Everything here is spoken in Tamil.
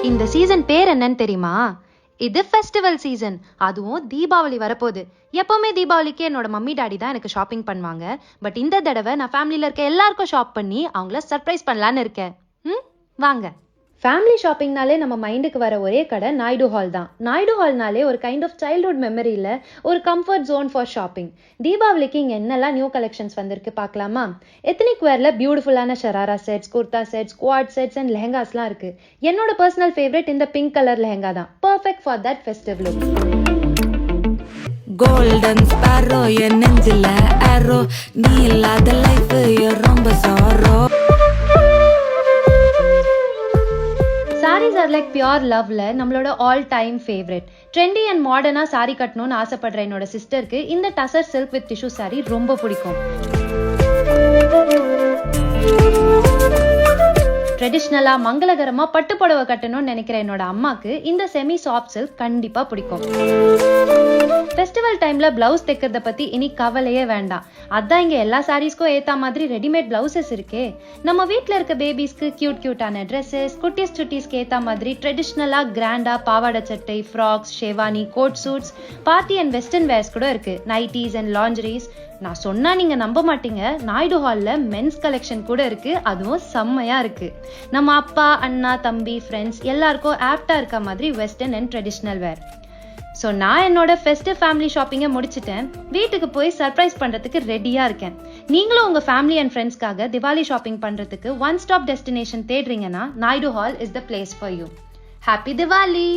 இந்த சீசன் பேர் என்னன்னு தெரியுமா? இது ஃபெஸ்டிவல் சீசன். அதுவும் தீபாவளி வரப்போகுது. எப்பவுமே தீபாவளிக்கு என்னோட மம்மி டாடி தான் எனக்கு ஷாப்பிங் பண்ணுவாங்க. பட் இந்த தடவை நான் ஃபேமிலியில் இருக்க எல்லாருக்கும் ஷாப் பண்ணி அவங்கள சர்ப்ரைஸ் பண்ணலான்னு இருக்கேன். வாங்க. ஃபேமிலி ஷாப்பிங்னாலே நம்ம மைண்டுக்கு வர ஒரே கடை நாயுடு ஹால் தான். நாயுடு ஹால்னாலே ஒரு கைண்ட் ஆஃப் சைல்ட்ஹுட் மெமரியில் ஒரு கம்ஃபர்ட் ஜோன் ஃபார் ஷாப்பிங். தீபாவளிக்கு இங்கே என்னெல்லாம் நியூ கலெக்ஷன்ஸ் வந்திருக்கு பார்க்கலாமா? எத்னிக் வேரில் பியூட்டிஃபுல்லான sharara sets, kurta sets, quad sets and லெஹங்காஸ்லாம் இருக்குது. என்னோட பர்சனல் ஃபேவரட் இந்த பிங்க் கலர் லெஹங்கா தான். Perfect for that festive look. Golden sparrow என் நெஞ்சில ஆரோ, நீ இல்லாத லைஃப் ரொம்ப sorrow. Saris are like pure லவ்ல நம்மளோட all time favourite. Trendy and மாடர்னா சாரி கட்டணும்னு ஆசைப்படுற என்னோட சிஸ்டருக்கு இந்த tussar silk with tissue sari ரொம்ப பிடிக்கும். ட்ரெடிஷ்னலா மங்களகரமா பட்டு புடவை கட்டணும்னு நினைக்கிற என்னோட அம்மாக்கு இந்த செமி சாஃப்ட் சில்க் கண்டிப்பா பிடிக்கும். ஃபெஸ்டிவல் டைம்ல பிளவுஸ் தைக்கிறத பத்தி இனி கவலையே வேண்டாம். அதான் இங்க எல்லா சாரீஸ்க்கும் ஏத்த மாதிரி ரெடிமேட் பிளவுசஸ் இருக்கே. நம்ம வீட்டுல இருக்க பேபிஸ்க்கு கியூட்டான ட்ரெஸ்ஸஸ், குட்டீஸ் சுட்டீஸ்க்கு ஏத்த மாதிரி ட்ரெடிஷ்னலா கிராண்டா பாவாடை சட்டை, frocks, sherwani, coat suits, party and western wears கூட இருக்கு. Nighties and lingeries. நான் சொன்னா நீங்க நம்ப மாட்டீங்க, நாயுடு ஹால்ல மென்ஸ் கலெக்ஷன் கூட இருக்கு. அதுவும் செம்மையா இருக்கு. நம்ம அப்பா, அண்ணா, தம்பி, ஃப்ரெண்ட்ஸ் எல்லாருக்கும் ஆப்டா இருக்க மாதிரி western and traditional where. So நான் என்னோட ஃபெஸ்டிவ் ஃபேமிலி ஷாப்பிங்கை முடிச்சுட்டேன். வீட்டுக்கு போய் சர்ப்ரைஸ் பண்ணுறதுக்கு ரெடியாக இருக்கேன். நீங்களும் உங்கள் ஃபேமிலி அண்ட் ஃப்ரெண்ட்ஸ்க்காக திவாலி ஷாப்பிங் பண்ணுறதுக்கு ஒன் ஸ்டாப் டெஸ்டினேஷன் தேடுறீங்கன்னா Naidu Hall is the place for you. Happy Diwali!